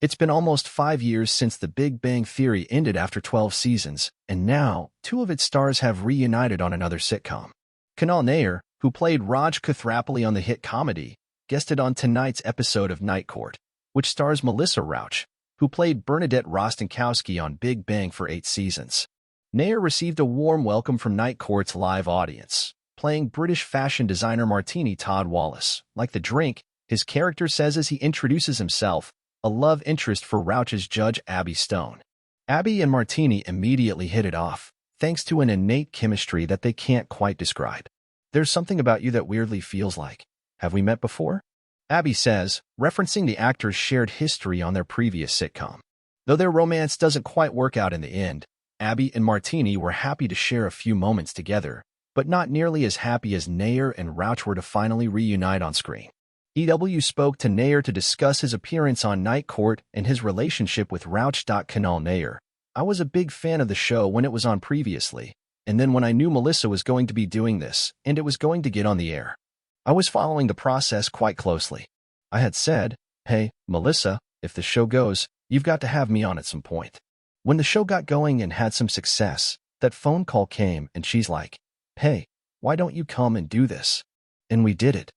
It's been almost 5 years since The Big Bang Theory ended after 12 seasons, and now two of its stars have reunited on another sitcom. Kunal Nayyar, who played Raj Kuthrapali on the hit comedy, guested on tonight's episode of Night Court, which stars Melissa Rauch, who played Bernadette Rostenkowski on Big Bang for 8 seasons. Nayyar received a warm welcome from Night Court's live audience, playing British fashion designer Martini Todd Wallace. Like the drink, his character says as he introduces himself, a love interest for Rauch's judge Abby Stone. Abby and Martini immediately hit it off, thanks to an innate chemistry that they can't quite describe. "There's something about you that weirdly feels like, have we met before?" Abby says, referencing the actors' shared history on their previous sitcom. Though their romance doesn't quite work out in the end, Abby and Martini were happy to share a few moments together, but not nearly as happy as Nayyar and Rauch were to finally reunite on screen. EW spoke to Nayyar to discuss his appearance on Night Court and his relationship with Rauch. Kunal Nayyar: "I was a big fan of the show when it was on previously, and then when I knew Melissa was going to be doing this and it was going to get on the air, I was following the process quite closely. I had said, hey, Melissa, if the show goes, you've got to have me on at some point." When the show got going and had some success, that phone call came and she's like, "Hey, why don't you come and do this?" And we did it.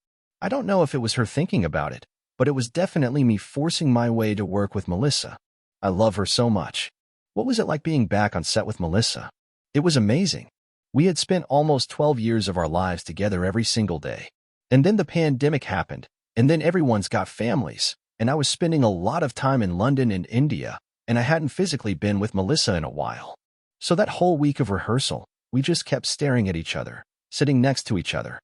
I don't know if it was her thinking about it, but it was definitely me forcing my way to work with Melissa. I love her so much. What was it like being back on set with Melissa? It was amazing. We had spent almost 12 years of our lives together every single day. And then the pandemic happened, and then everyone's got families, and I was spending a lot of time in London and India, and I hadn't physically been with Melissa in a while. So that whole week of rehearsal, we just kept staring at each other, sitting next to each other.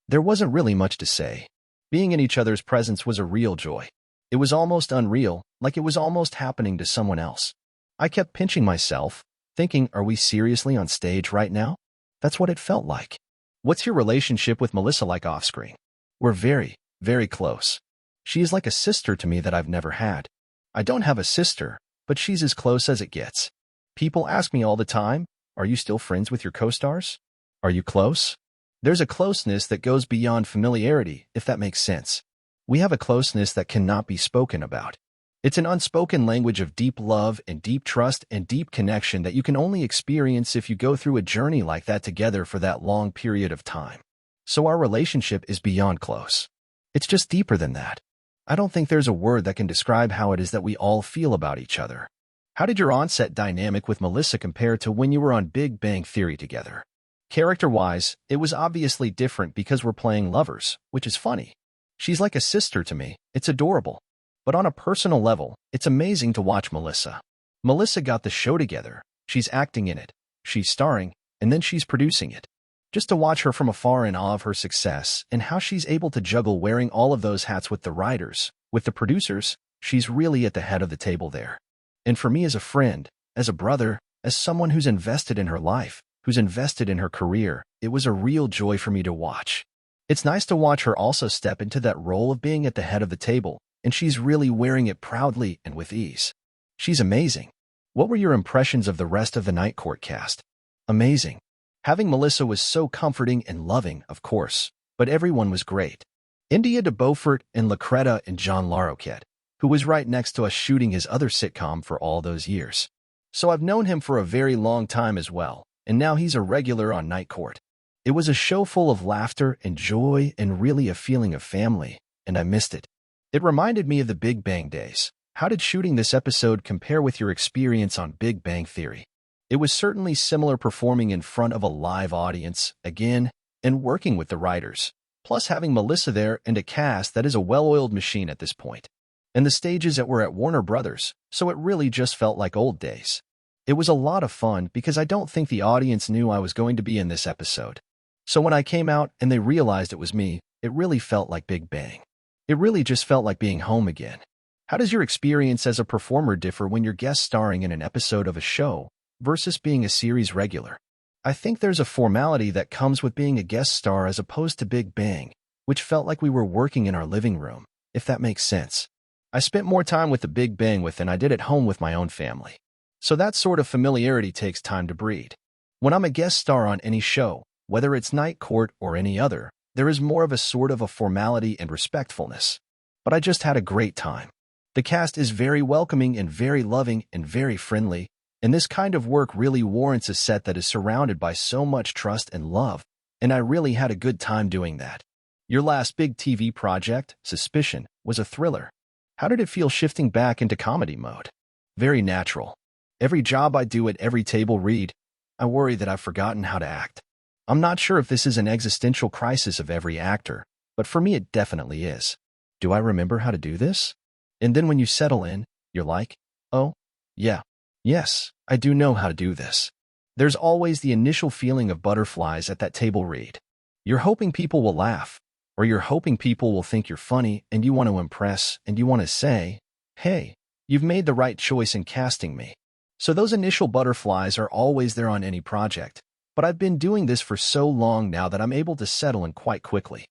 There wasn't really much to say. Being in each other's presence was a real joy. It was almost unreal, like it was almost happening to someone else. I kept pinching myself, thinking, are we seriously on stage right now? That's what it felt like. What's your relationship with Melissa like off-screen? We're very, very close. She is like a sister to me that I've never had. I don't have a sister, but she's as close as it gets. People ask me all the time, are you still friends with your co-stars? Are you close? There's a closeness that goes beyond familiarity, if that makes sense. We have a closeness that cannot be spoken about. It's an unspoken language of deep love and deep trust and deep connection that you can only experience if you go through a journey like that together for that long period of time. So our relationship is beyond close. It's just deeper than that. I don't think there's a word that can describe how it is that we all feel about each other. How did your on-set dynamic with Melissa compare to when you were on Big Bang Theory together? Character-wise, it was obviously different because we're playing lovers, which is funny. She's like a sister to me. It's adorable. But on a personal level, it's amazing to watch Melissa. Melissa got the show together. She's acting in it. She's starring, and then she's producing it. Just to watch her from afar in awe of her success and how she's able to juggle wearing all of those hats with the writers, with the producers, she's really at the head of the table there. And for me as a friend, as a brother, as someone who's invested in her life, who's invested in her career, it was a real joy for me to watch. It's nice to watch her also step into that role of being at the head of the table, and she's really wearing it proudly and with ease. She's amazing. What were your impressions of the rest of the Night Court cast? Amazing. Having Melissa was so comforting and loving, of course, but everyone was great. India de Beaufort and Lacreta and John Larroquette, who was right next to us shooting his other sitcom for all those years. So I've known him for a very long time as well, and now he's a regular on Night Court. It was a show full of laughter and joy and really a feeling of family, and I missed it. It reminded me of the Big Bang days. How did shooting this episode compare with your experience on Big Bang Theory? It was certainly similar, performing in front of a live audience, again, and working with the writers, plus having Melissa there and a cast that is a well-oiled machine at this point. And the stages that were at Warner Brothers, so it really just felt like old days. It was a lot of fun because I don't think the audience knew I was going to be in this episode. So when I came out and they realized it was me, it really felt like Big Bang. It really just felt like being home again. How does your experience as a performer differ when you're guest starring in an episode of a show versus being a series regular? I think there's a formality that comes with being a guest star as opposed to Big Bang, which felt like we were working in our living room, if that makes sense. I spent more time with the Big Bang than I did at home with my own family. So that sort of familiarity takes time to breed. When I'm a guest star on any show, whether it's Night Court or any other, there is more of a sort of a formality and respectfulness. But I just had a great time. The cast is very welcoming and very loving and very friendly, and this kind of work really warrants a set that is surrounded by so much trust and love, and I really had a good time doing that. Your last big TV project, Suspicion, was a thriller. How did it feel shifting back into comedy mode? Very natural. Every job I do at every table read, I worry that I've forgotten how to act. I'm not sure if this is an existential crisis of every actor, but for me it definitely is. Do I remember how to do this? And then when you settle in, you're like, oh, yeah, yes, I do know how to do this. There's always the initial feeling of butterflies at that table read. You're hoping people will laugh, or you're hoping people will think you're funny and you want to impress and you want to say, hey, you've made the right choice in casting me. So those initial butterflies are always there on any project, but I've been doing this for so long now that I'm able to settle in quite quickly.